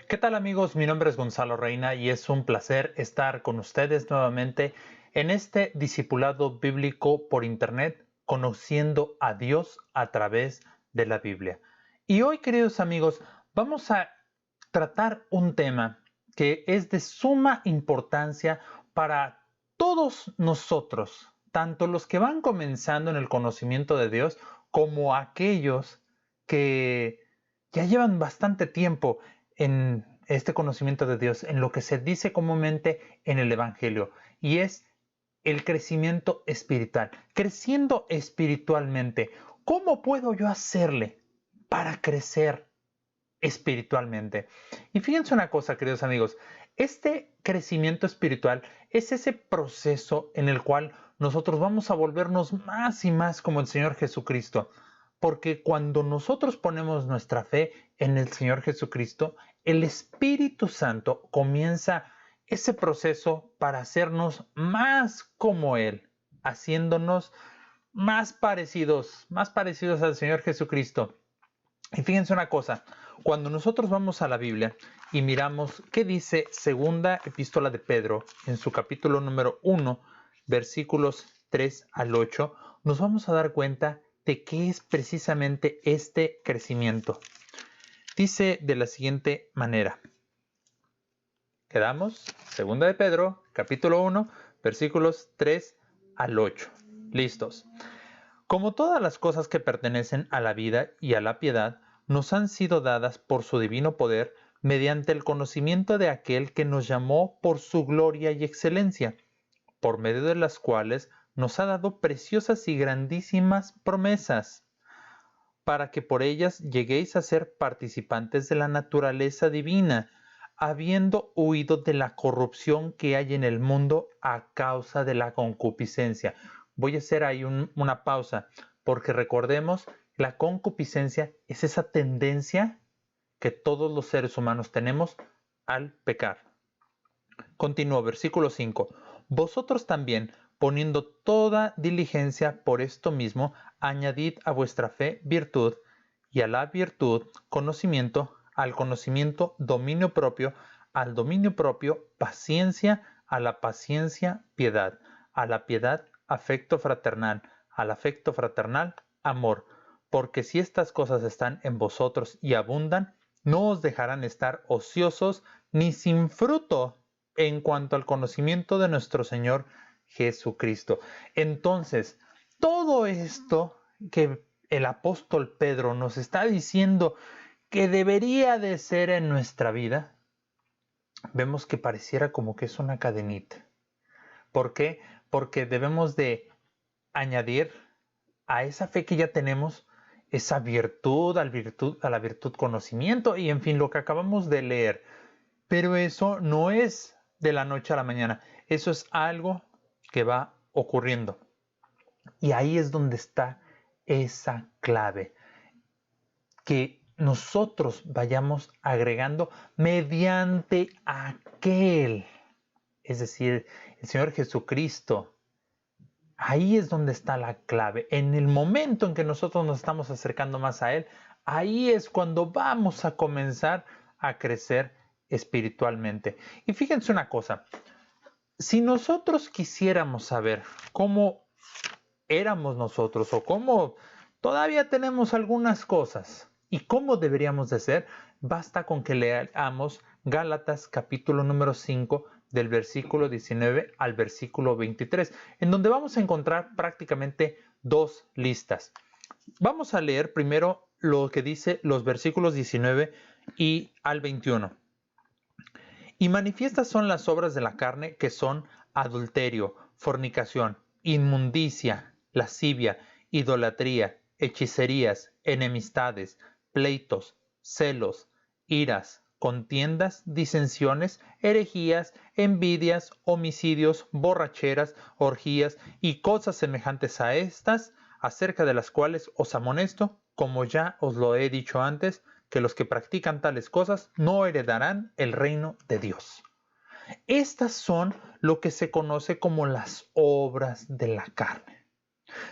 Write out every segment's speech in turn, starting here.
¿Qué tal amigos? Mi nombre es Gonzalo Reina y es un placer estar con ustedes nuevamente en este discipulado bíblico por internet, conociendo a Dios a través de la Biblia. Y hoy, queridos amigos, vamos a tratar un tema que es de suma importancia para todos nosotros, tanto los que van comenzando en el conocimiento de Dios como aquellos que ya llevan bastante tiempo en este conocimiento de Dios, en lo que se dice comúnmente en el Evangelio, y es el crecimiento espiritual. Creciendo espiritualmente, ¿cómo puedo yo hacerle para crecer espiritualmente? Y fíjense una cosa, queridos amigos, este crecimiento espiritual es ese proceso en el cual nosotros vamos a volvernos más y más como el Señor Jesucristo. Porque cuando nosotros ponemos nuestra fe en el Señor Jesucristo, el Espíritu Santo comienza ese proceso para hacernos más como Él, haciéndonos más parecidos al Señor Jesucristo. Y fíjense una cosa, cuando nosotros vamos a la Biblia y miramos qué dice segunda epístola de Pedro en su capítulo número 1, versículos 3 al 8, nos vamos a dar cuenta de qué es precisamente este crecimiento. Dice de la siguiente manera. Quedamos, segunda de Pedro, capítulo 1, versículos 3 al 8. Listos. Como todas las cosas que pertenecen a la vida y a la piedad, nos han sido dadas por su divino poder mediante el conocimiento de aquel que nos llamó por su gloria y excelencia, por medio de las cuales nos ha dado preciosas y grandísimas promesas, para que por ellas lleguéis a ser participantes de la naturaleza divina, habiendo huido de la corrupción que hay en el mundo a causa de la concupiscencia. Voy a hacer ahí una pausa, porque recordemos, la concupiscencia es esa tendencia que todos los seres humanos tenemos al pecar. Continúo, versículo 5. Vosotros también, poniendo toda diligencia por esto mismo, añadid a vuestra fe virtud, y a la virtud conocimiento, al conocimiento dominio propio, al dominio propio paciencia, a la paciencia piedad, a la piedad afecto fraternal, al afecto fraternal amor, porque si estas cosas están en vosotros y abundan, no os dejarán estar ociosos ni sin fruto en cuanto al conocimiento de nuestro Señor Jesucristo. Entonces, todo esto que el apóstol Pedro nos está diciendo que debería de ser en nuestra vida, vemos que pareciera como que es una cadenita. ¿Por qué? Porque debemos de añadir a esa fe que ya tenemos esa virtud, a la virtud conocimiento y en fin, lo que acabamos de leer. Pero eso no es de la noche a la mañana. Eso es algo que va ocurriendo. Y ahí es donde está esa clave. Que nosotros vayamos agregando mediante aquel, es decir, el Señor Jesucristo. Ahí es donde está la clave. En el momento en que nosotros nos estamos acercando más a Él, ahí es cuando vamos a comenzar a crecer espiritualmente. Y fíjense una cosa, si nosotros quisiéramos saber cómo éramos nosotros o cómo todavía tenemos algunas cosas y cómo deberíamos de ser, basta con que leamos Gálatas capítulo número 5 del versículo 19 al versículo 23, en donde vamos a encontrar prácticamente dos listas. Vamos a leer primero lo que dice los versículos 19 y al 21. Y manifiestas son las obras de la carne, que son adulterio, fornicación, inmundicia, lascivia, idolatría, hechicerías, enemistades, pleitos, celos, iras, contiendas, disensiones, herejías, envidias, homicidios, borracheras, orgías y cosas semejantes a estas, acerca de las cuales os amonesto, como ya os lo he dicho antes, que los que practican tales cosas no heredarán el reino de Dios. Estas son lo que se conoce como las obras de la carne.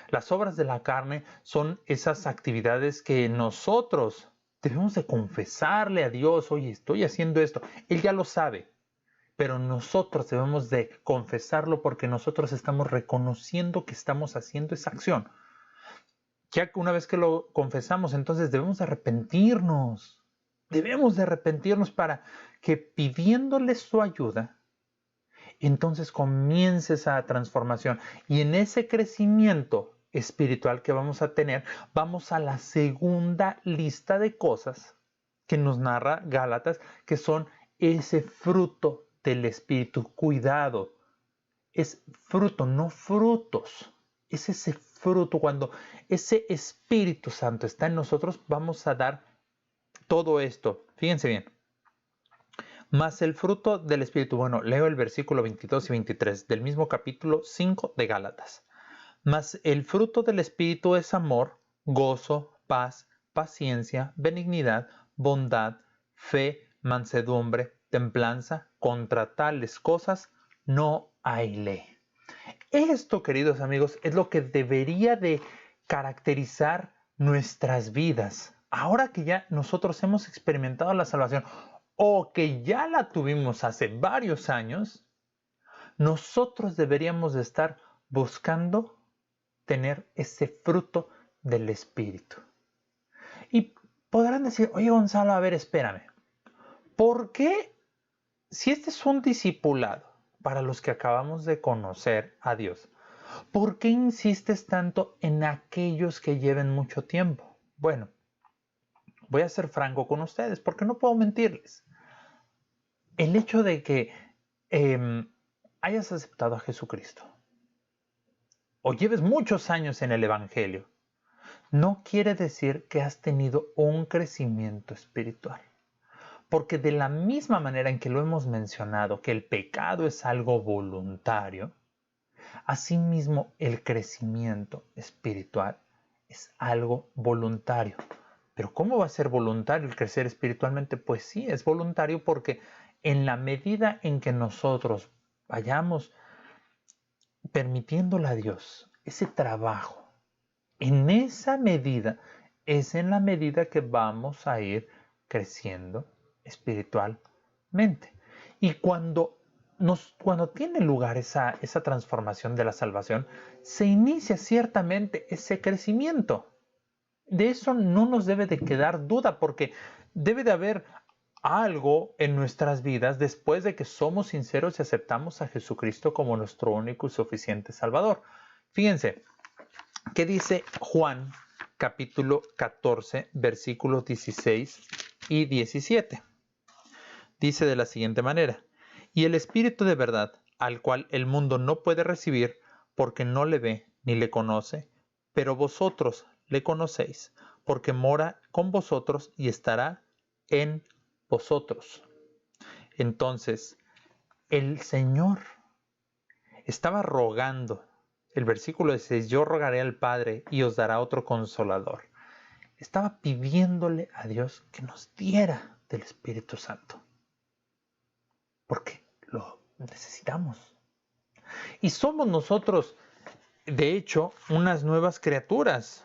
Las obras de la carne son esas actividades que nosotros Debemos de confesarle a Dios, oye, estoy haciendo esto. Él ya lo sabe, pero nosotros debemos de confesarlo porque nosotros estamos reconociendo que estamos haciendo esa acción. Ya que una vez que lo confesamos, entonces debemos de arrepentirnos. Debemos de arrepentirnos para que pidiéndole su ayuda, entonces comience esa transformación. Y en ese crecimiento espiritual que vamos a tener, vamos a la segunda lista de cosas que nos narra Gálatas, que son ese fruto del Espíritu. Cuidado, es fruto, no frutos. Es ese fruto. Cuando ese Espíritu Santo está en nosotros, vamos a dar todo esto. Fíjense bien. Más el fruto del Espíritu. Bueno, leo el versículo 22 y 23 del mismo capítulo 5 de Gálatas. Mas el fruto del Espíritu es amor, gozo, paz, paciencia, benignidad, bondad, fe, mansedumbre, templanza. Contra tales cosas no hay ley. Esto, queridos amigos, es lo que debería de caracterizar nuestras vidas. Ahora que ya nosotros hemos experimentado la salvación o que ya la tuvimos hace varios años, nosotros deberíamos de estar buscando tener ese fruto del Espíritu. Y podrán decir, oye Gonzalo, a ver, espérame. ¿Por qué, si este es un discipulado para los que acabamos de conocer a Dios, por qué insistes tanto en aquellos que lleven mucho tiempo? Bueno, voy a ser franco con ustedes porque no puedo mentirles. El hecho de que hayas aceptado a Jesucristo o lleves muchos años en el Evangelio, no quiere decir que has tenido un crecimiento espiritual. Porque de la misma manera en que lo hemos mencionado, que el pecado es algo voluntario, asimismo el crecimiento espiritual es algo voluntario. Pero ¿cómo va a ser voluntario el crecer espiritualmente? Pues sí, es voluntario porque en la medida en que nosotros vayamos permitiéndole a Dios ese trabajo, en esa medida es en la medida que vamos a ir creciendo espiritualmente. Y cuando tiene lugar esa transformación de la salvación, se inicia ciertamente ese crecimiento. De eso no nos debe de quedar duda, porque debe de haber algo en nuestras vidas después de que somos sinceros y aceptamos a Jesucristo como nuestro único y suficiente Salvador. Fíjense, ¿qué dice Juan capítulo 14, versículos 16 y 17? Dice de la siguiente manera: y el Espíritu de verdad, al cual el mundo no puede recibir, porque no le ve ni le conoce, pero vosotros le conocéis, porque mora con vosotros y estará en vosotros. Entonces, el Señor estaba rogando. El versículo dice: yo rogaré al Padre y os dará otro consolador. Estaba pidiéndole a Dios que nos diera del Espíritu Santo, porque lo necesitamos. Y somos nosotros, de hecho, unas nuevas criaturas.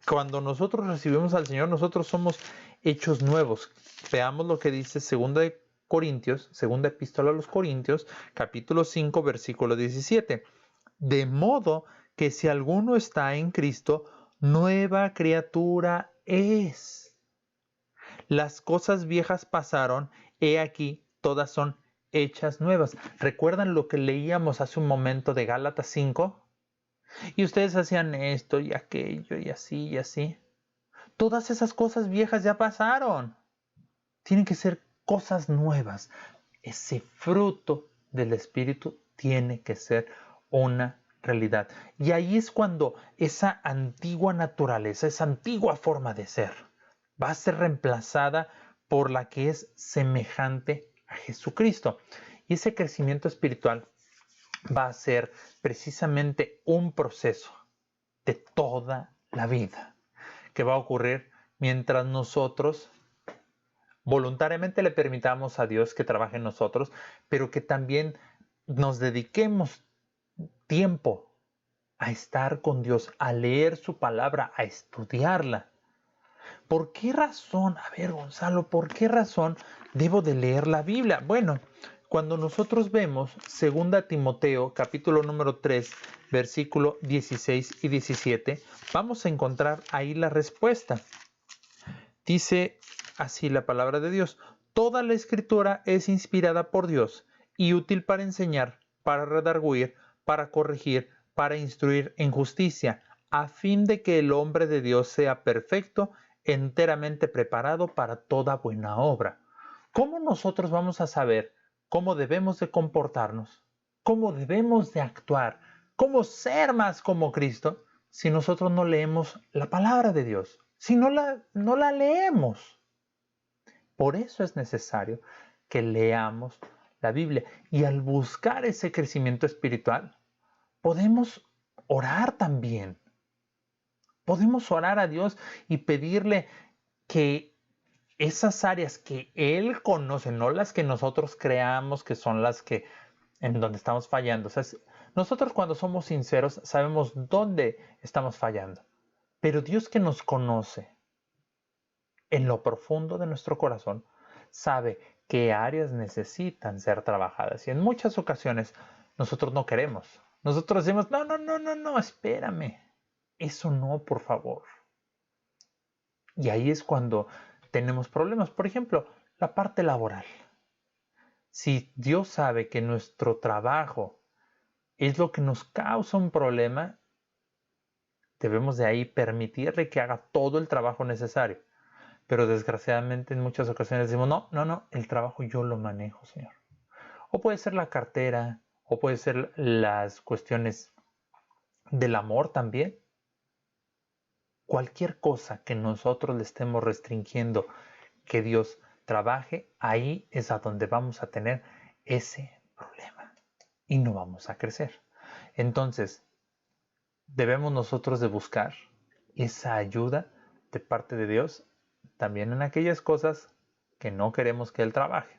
Cuando nosotros recibimos al Señor, nosotros somos hechos nuevos. Veamos lo que dice segunda epístola a los Corintios, capítulo 5, versículo 17. De modo que si alguno está en Cristo, nueva criatura es. Las cosas viejas pasaron, he aquí, todas son hechas nuevas. ¿Recuerdan lo que leíamos hace un momento de Gálatas 5? Y ustedes hacían esto y aquello y así y así. Todas esas cosas viejas ya pasaron. Tienen que ser cosas nuevas. Ese fruto del Espíritu tiene que ser una realidad. Y ahí es cuando esa antigua naturaleza, esa antigua forma de ser, va a ser reemplazada por la que es semejante a Jesucristo. Y ese crecimiento espiritual va a ser precisamente un proceso de toda la vida que va a ocurrir mientras nosotros voluntariamente le permitamos a Dios que trabaje en nosotros, pero que también nos dediquemos tiempo a estar con Dios, a leer su palabra, a estudiarla. ¿Por qué razón? A ver, Gonzalo, ¿por qué razón debo de leer la Biblia? Bueno, cuando nosotros vemos 2 Timoteo, capítulo número 3, versículo 16 y 17, vamos a encontrar ahí la respuesta. Dice así la palabra de Dios: toda la escritura es inspirada por Dios y útil para enseñar, para redarguir, para corregir, para instruir en justicia, a fin de que el hombre de Dios sea perfecto, enteramente preparado para toda buena obra. ¿Cómo nosotros vamos a saber cómo debemos de comportarnos? ¿Cómo debemos de actuar? ¿Cómo ser más como Cristo si nosotros no leemos la palabra de Dios? Si no la leemos. Por eso es necesario que leamos la Biblia. Y al buscar ese crecimiento espiritual, podemos orar también. Podemos orar a Dios y pedirle que esas áreas que Él conoce, no las que nosotros creamos que son las que en donde estamos fallando. O sea, nosotros cuando somos sinceros sabemos dónde estamos fallando. Pero Dios, que nos conoce en lo profundo de nuestro corazón, sabe qué áreas necesitan ser trabajadas. Y en muchas ocasiones nosotros no queremos. Nosotros decimos: no, espérame. Eso no, por favor. Y ahí es cuando tenemos problemas. Por ejemplo, la parte laboral. Si Dios sabe que nuestro trabajo es lo que nos causa un problema, debemos de ahí permitirle que haga todo el trabajo necesario. Pero desgraciadamente en muchas ocasiones decimos: no, el trabajo yo lo manejo, Señor. O puede ser la cartera, o puede ser las cuestiones del amor también. Cualquier cosa que nosotros le estemos restringiendo que Dios trabaje, ahí es a donde vamos a tener ese problema y no vamos a crecer. Entonces, debemos nosotros de buscar esa ayuda de parte de Dios también en aquellas cosas que no queremos que Él trabaje.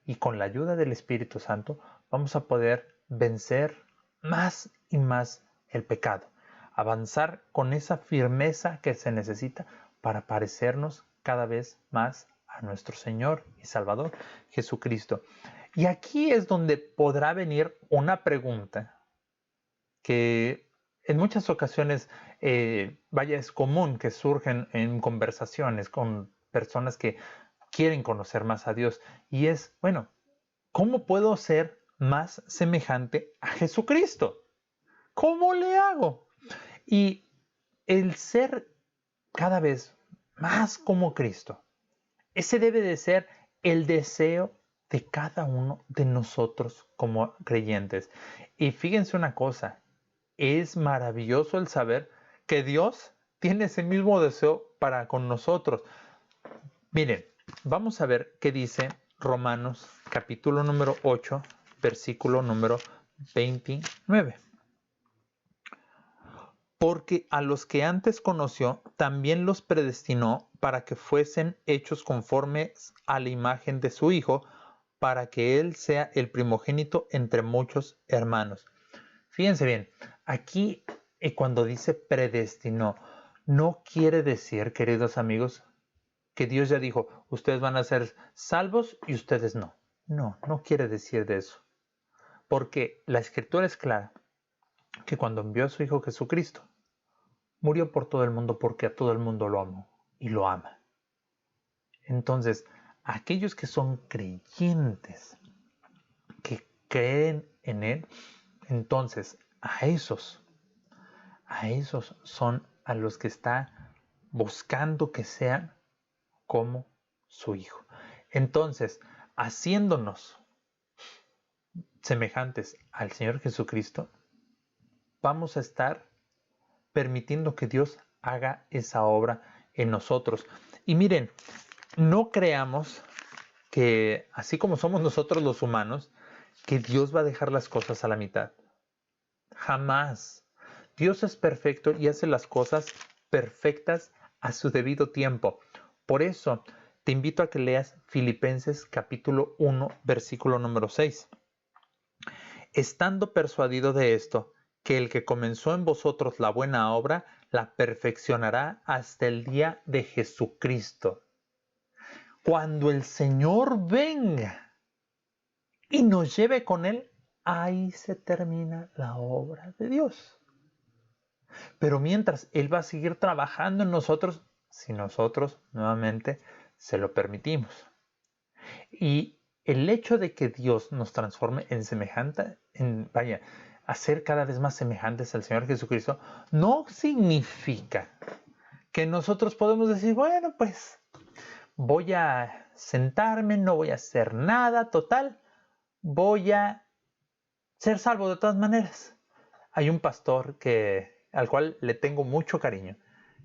Y con la ayuda del Espíritu Santo vamos a poder vencer más y más el pecado, avanzar con esa firmeza que se necesita para parecernos cada vez más a nuestro Señor y Salvador Jesucristo. Y aquí es donde podrá venir una pregunta que en muchas ocasiones, es común que surgen en conversaciones con personas que quieren conocer más a Dios. Y es, bueno, ¿cómo puedo ser más semejante a Jesucristo? ¿Cómo le hago? Y el ser cada vez más como Cristo, ese debe de ser el deseo de cada uno de nosotros como creyentes. Y fíjense una cosa, es maravilloso el saber que Dios tiene ese mismo deseo para con nosotros. Miren, vamos a ver qué dice Romanos capítulo número 8, versículo número 29. Porque a los que antes conoció, también los predestinó para que fuesen hechos conformes a la imagen de su Hijo, para que Él sea el primogénito entre muchos hermanos. Fíjense bien, aquí cuando dice predestinó, no quiere decir, queridos amigos, que Dios ya dijo: ustedes van a ser salvos y ustedes no. No quiere decir de eso. Porque la Escritura es clara que cuando envió a su Hijo Jesucristo, murió por todo el mundo porque a todo el mundo lo amó y lo ama. Entonces, aquellos que son creyentes, que creen en Él, entonces a esos son a los que está buscando que sean como su Hijo. Entonces, haciéndonos semejantes al Señor Jesucristo, vamos a estar permitiendo que Dios haga esa obra en nosotros. Y miren, no creamos que, así como somos nosotros los humanos, que Dios va a dejar las cosas a la mitad. Jamás. Dios es perfecto y hace las cosas perfectas a su debido tiempo. Por eso te invito a que leas Filipenses capítulo 1, versículo número 6. Estando persuadido de esto, que el que comenzó en vosotros la buena obra, la perfeccionará hasta el día de Jesucristo. Cuando el Señor venga y nos lleve con Él, ahí se termina la obra de Dios. Pero mientras, Él va a seguir trabajando en nosotros si nosotros nuevamente se lo permitimos. Y el hecho de que Dios nos transforme en semejante, a ser cada vez más semejantes al Señor Jesucristo, no significa que nosotros podemos decir, bueno, pues voy a sentarme, no voy a hacer nada, total, voy a ser salvo de todas maneras. Hay un pastor al cual le tengo mucho cariño,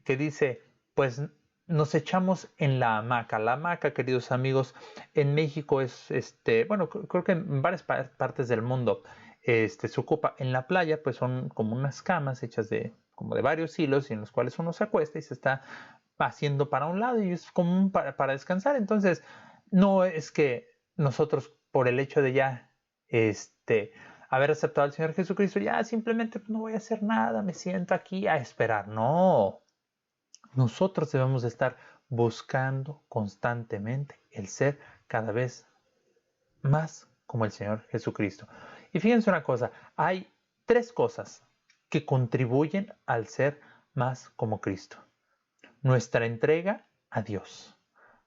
que dice, pues nos echamos en la hamaca. La hamaca, queridos amigos, en México es, bueno, creo que en varias partes del mundo se ocupa. En la playa, pues son como unas camas hechas como de varios hilos y en los cuales uno se acuesta y se está haciendo para un lado y es común para descansar. Entonces, no es que nosotros, por el hecho de ya, haber aceptado al Señor Jesucristo, ya simplemente no voy a hacer nada, me siento aquí a esperar. No, nosotros debemos de estar buscando constantemente el ser cada vez más como el Señor Jesucristo. Y fíjense una cosa, hay 3 cosas que contribuyen al ser más como Cristo. Nuestra entrega a Dios,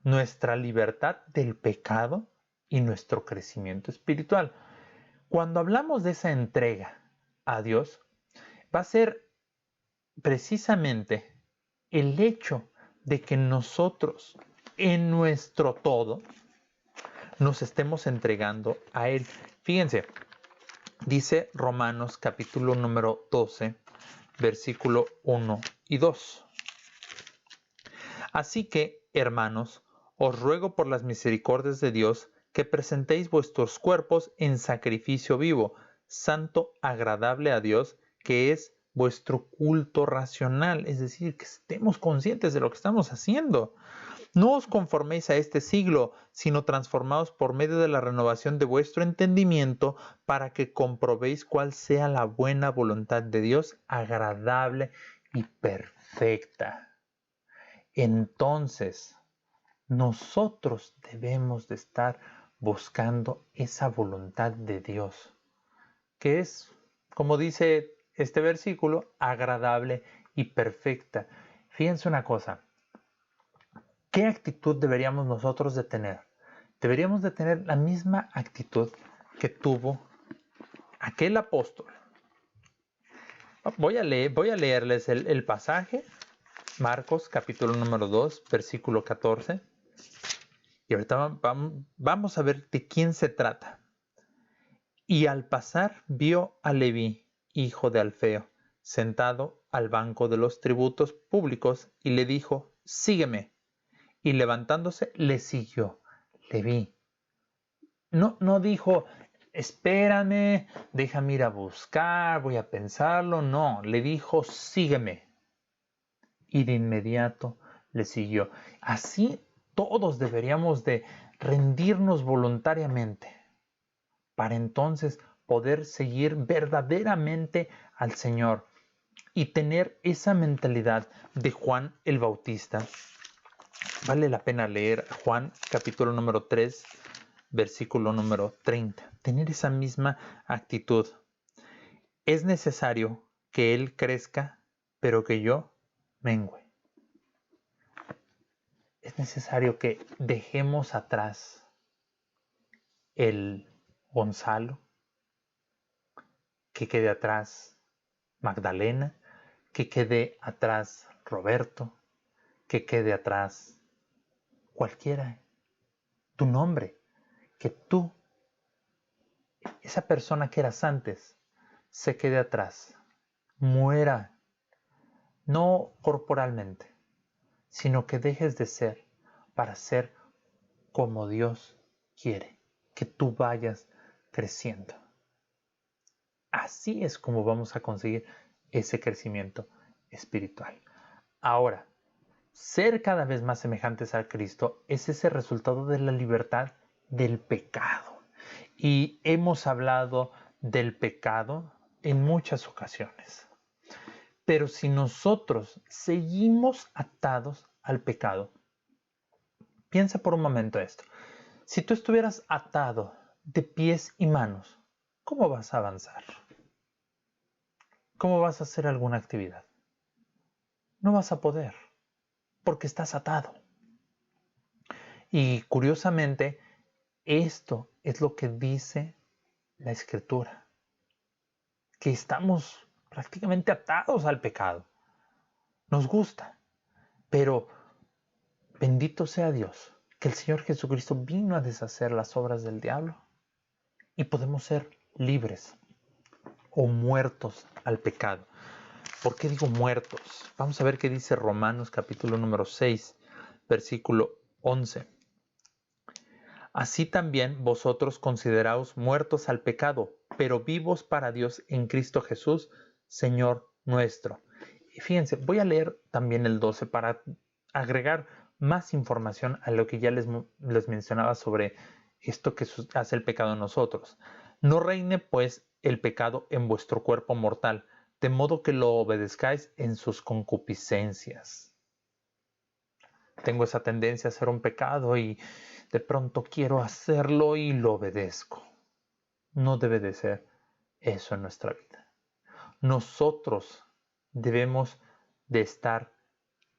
nuestra libertad del pecado y nuestro crecimiento espiritual. Cuando hablamos de esa entrega a Dios, va a ser precisamente el hecho de que nosotros en nuestro todo nos estemos entregando a Él. Fíjense, dice Romanos capítulo número 12, versículo 1 y 2. Así que, hermanos, os ruego por las misericordias de Dios que presentéis vuestros cuerpos en sacrificio vivo, santo, agradable a Dios, que es vuestro culto racional, es decir, que estemos conscientes de lo que estamos haciendo. No os conforméis a este siglo, sino transformaos por medio de la renovación de vuestro entendimiento, para que comprobéis cuál sea la buena voluntad de Dios, agradable y perfecta. Entonces, nosotros debemos de estar buscando esa voluntad de Dios, que es, como dice este versículo, agradable y perfecta. Fíjense una cosa, ¿qué actitud deberíamos nosotros de tener? Deberíamos de tener la misma actitud que tuvo aquel apóstol. Voy a leerles el pasaje, Marcos capítulo número 2, versículo 14. Y ahorita vamos a ver de quién se trata. Y al pasar vio a Leví, hijo de Alfeo, sentado al banco de los tributos públicos, y le dijo, sígueme. Y levantándose le siguió. Leví. No dijo, espérame, déjame ir a buscar, voy a pensarlo. No, le dijo, sígueme. Y de inmediato le siguió. Así todos deberíamos de rendirnos voluntariamente para entonces poder seguir verdaderamente al Señor y tener esa mentalidad de Juan el Bautista. Vale la pena leer Juan capítulo número 3, versículo número 30. Tener esa misma actitud. Es necesario que Él crezca, pero que yo mengüe. Es necesario que dejemos atrás el Gonzalo, que quede atrás Magdalena, que quede atrás Roberto, que quede atrás cualquiera, tu nombre, que tú, esa persona que eras antes, se quede atrás, muera, no corporalmente, sino que dejes de ser para ser como Dios quiere, que tú vayas creciendo. Así es como vamos a conseguir ese crecimiento espiritual. Ahora, ser cada vez más semejantes a Cristo es ese resultado de la libertad del pecado. Y hemos hablado del pecado en muchas ocasiones. Pero si nosotros seguimos atados al pecado, piensa por un momento esto. Si tú estuvieras atado de pies y manos, ¿cómo vas a avanzar? ¿Cómo vas a hacer alguna actividad? No vas a poder, porque estás atado. Y curiosamente, esto es lo que dice la Escritura, que estamos prácticamente atados al pecado. Nos gusta, pero bendito sea Dios, que el Señor Jesucristo vino a deshacer las obras del diablo y podemos ser libres o muertos al pecado. ¿Por qué digo muertos? Vamos a ver qué dice Romanos capítulo número 6, versículo 11. Así también vosotros consideraos muertos al pecado, pero vivos para Dios en Cristo Jesús, Señor nuestro. Y fíjense, voy a leer también el 12 para agregar más información a lo que ya les mencionaba sobre esto que hace el pecado en nosotros. No reine pues el pecado en vuestro cuerpo mortal, de modo que lo obedezcáis en sus concupiscencias. Tengo esa tendencia a hacer un pecado y de pronto quiero hacerlo y lo obedezco. No debe de ser eso en nuestra vida. Nosotros debemos de estar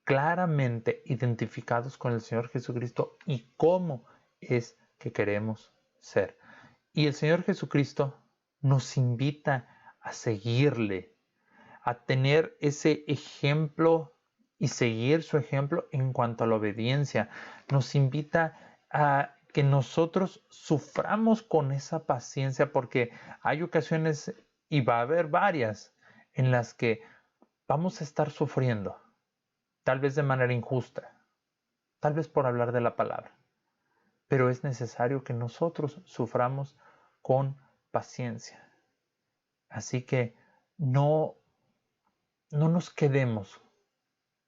claramente identificados con el Señor Jesucristo y cómo es que queremos ser. Y el Señor Jesucristo nos invita a seguirle, a tener ese ejemplo y seguir su ejemplo en cuanto a la obediencia. Nos invita a que nosotros suframos con esa paciencia, porque hay ocasiones, y va a haber varias, en las que vamos a estar sufriendo, tal vez de manera injusta, tal vez por hablar de la palabra, pero es necesario que nosotros suframos con paciencia. Así que no nos quedemos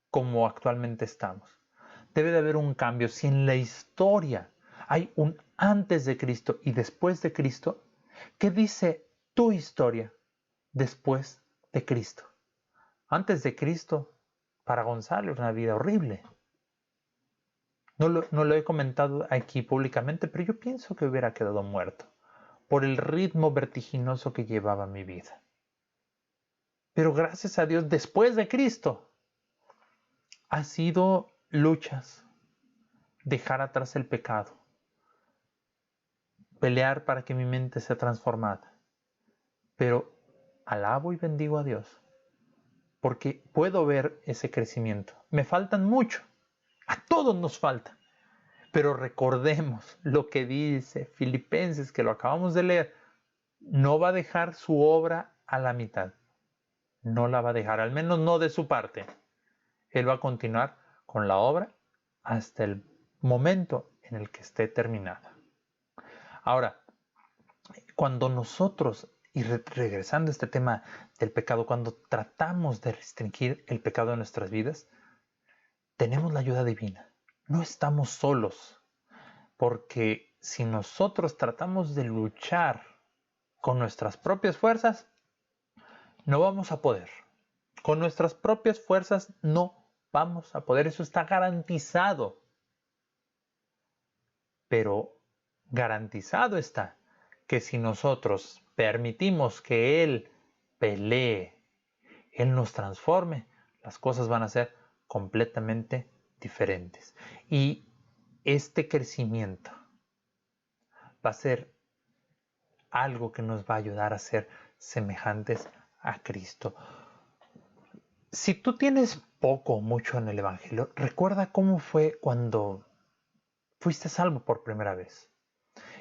como actualmente estamos. Debe de haber un cambio. Si en la historia hay un antes de Cristo y después de Cristo, ¿qué dice tu historia después de Cristo? Antes de Cristo, para Gonzalo era una vida horrible. No lo he comentado aquí públicamente, pero yo pienso que hubiera quedado muerto por el ritmo vertiginoso que llevaba mi vida. Pero gracias a Dios, después de Cristo, ha sido luchas, dejar atrás el pecado, pelear para que mi mente sea transformada. Pero alabo y bendigo a Dios, porque puedo ver ese crecimiento. Me faltan mucho, a todos nos falta. Pero recordemos lo que dice Filipenses, que lo acabamos de leer. No va a dejar su obra a la mitad. No la va a dejar, al menos no de su parte. Él va a continuar con la obra hasta el momento en el que esté terminada. Ahora, cuando nosotros, y regresando a este tema del pecado, cuando tratamos de restringir el pecado en nuestras vidas, tenemos la ayuda divina. No estamos solos, porque si nosotros tratamos de luchar con nuestras propias fuerzas, no vamos a poder. Con nuestras propias fuerzas no vamos a poder. Eso está garantizado. Pero garantizado está que si nosotros permitimos que Él pelee, Él nos transforme, las cosas van a ser completamente diferentes. Y este crecimiento va a ser algo que nos va a ayudar a ser semejantes a Cristo. Si tú tienes poco o mucho en el Evangelio, recuerda cómo fue cuando fuiste salvo por primera vez.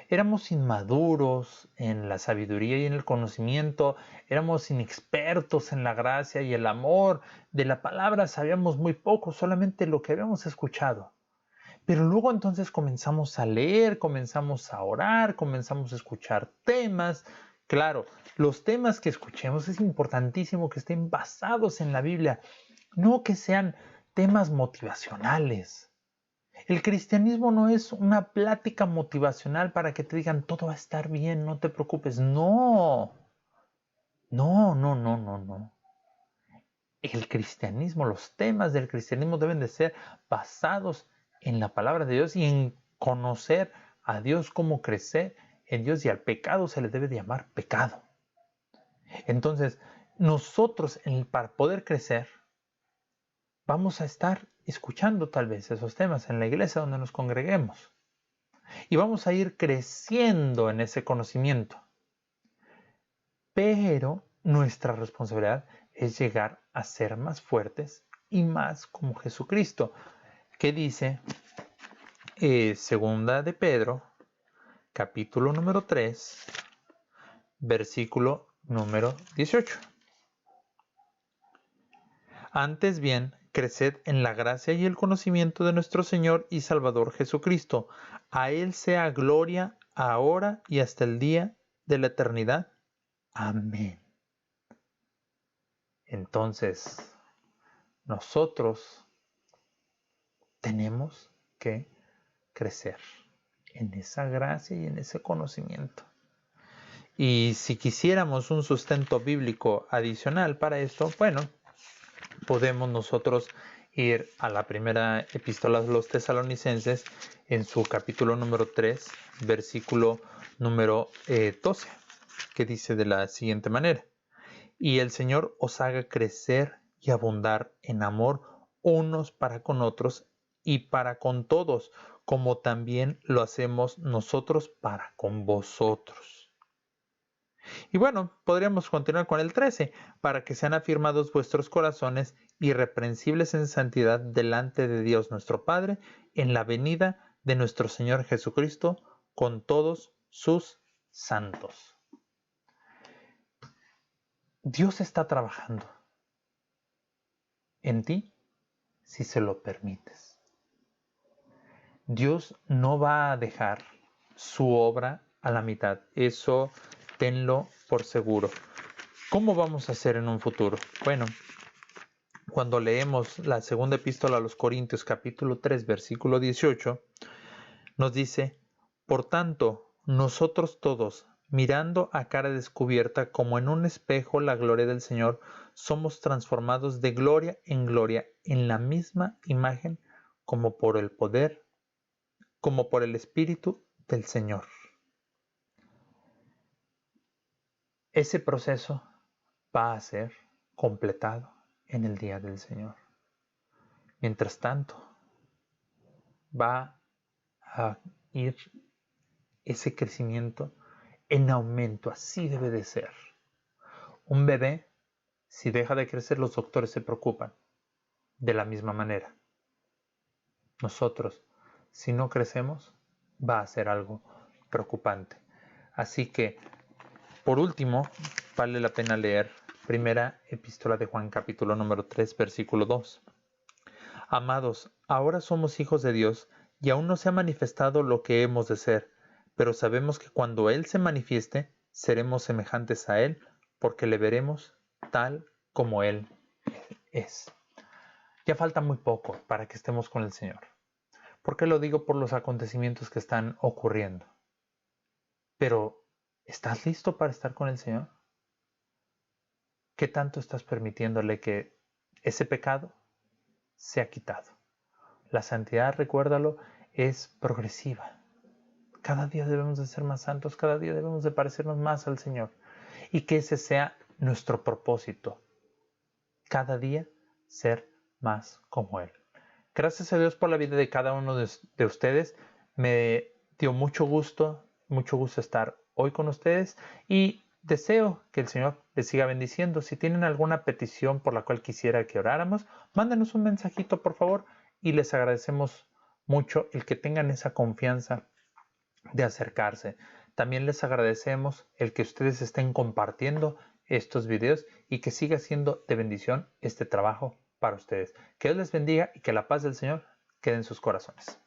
Éramos inmaduros en la sabiduría y en el conocimiento, éramos inexpertos en la gracia y el amor. De la palabra sabíamos muy poco, solamente lo que habíamos escuchado. Pero luego entonces comenzamos a leer, comenzamos a orar, comenzamos a escuchar temas. Claro, los temas que escuchemos es importantísimo que estén basados en la Biblia, no que sean temas motivacionales. El cristianismo no es una plática motivacional para que te digan todo va a estar bien, no te preocupes. No, no, no, no, no, no. el cristianismo, los temas del cristianismo deben de ser basados en la palabra de Dios y en conocer a Dios, cómo crecer en Dios, y al pecado se le debe de llamar pecado. Entonces, nosotros para poder crecer, vamos a estar escuchando tal vez esos temas en la iglesia donde nos congreguemos. Y vamos a ir creciendo en ese conocimiento. Pero nuestra responsabilidad es llegar a ser más fuertes y más como Jesucristo, que dice segunda de Pedro, capítulo número 3, versículo número 18. Antes bien, creced en la gracia y el conocimiento de nuestro Señor y Salvador Jesucristo. A Él sea gloria ahora y hasta el día de la eternidad. Amén. Entonces, nosotros tenemos que crecer en esa gracia y en ese conocimiento. Y si quisiéramos un sustento bíblico adicional para esto, bueno, podemos nosotros ir a la primera epístola de los Tesalonicenses en su capítulo número 3, versículo número 12, que dice de la siguiente manera: y el Señor os haga crecer y abundar en amor unos para con otros y para con todos, como también lo hacemos nosotros para con vosotros. Y bueno, podríamos continuar con el 13, para que sean afirmados vuestros corazones irreprensibles en santidad delante de Dios nuestro Padre, en la venida de nuestro Señor Jesucristo, con todos sus santos. Dios está trabajando en ti si se lo permites. Dios no va a dejar su obra a la mitad. Eso tenlo por seguro. ¿Cómo vamos a hacer en un futuro? Bueno, cuando leemos la segunda epístola a los Corintios, capítulo 3, versículo 18, nos dice: por tanto, nosotros todos, mirando a cara descubierta como en un espejo la gloria del Señor, somos transformados de gloria en la misma imagen como por el poder, como por el Espíritu del Señor. Ese proceso va a ser completado en el día del Señor. Mientras tanto, va a ir ese crecimiento en aumento. Así debe de ser. Un bebé, si deja de crecer, los doctores se preocupan. De la misma manera, nosotros, si no crecemos, va a ser algo preocupante. Así que, por último, vale la pena leer primera epístola de Juan, capítulo número 3, versículo 2. Amados, ahora somos hijos de Dios y aún no se ha manifestado lo que hemos de ser, pero sabemos que cuando Él se manifieste, seremos semejantes a Él, porque le veremos tal como Él es. Ya falta muy poco para que estemos con el Señor. ¿Por qué lo digo? Por los acontecimientos que están ocurriendo. Pero, ¿estás listo para estar con el Señor? ¿Qué tanto estás permitiéndole que ese pecado sea quitado? La santidad, recuérdalo, es progresiva. Cada día debemos de ser más santos, cada día debemos de parecernos más al Señor. Y que ese sea nuestro propósito. Cada día ser más como Él. Gracias a Dios por la vida de cada uno de ustedes. Me dio mucho gusto estar hoy con ustedes y deseo que el Señor les siga bendiciendo. Si tienen alguna petición por la cual quisiera que oráramos, mándenos un mensajito, por favor, y les agradecemos mucho el que tengan esa confianza de acercarse. También les agradecemos el que ustedes estén compartiendo estos videos y que siga siendo de bendición este trabajo para ustedes. Que Dios les bendiga y que la paz del Señor quede en sus corazones.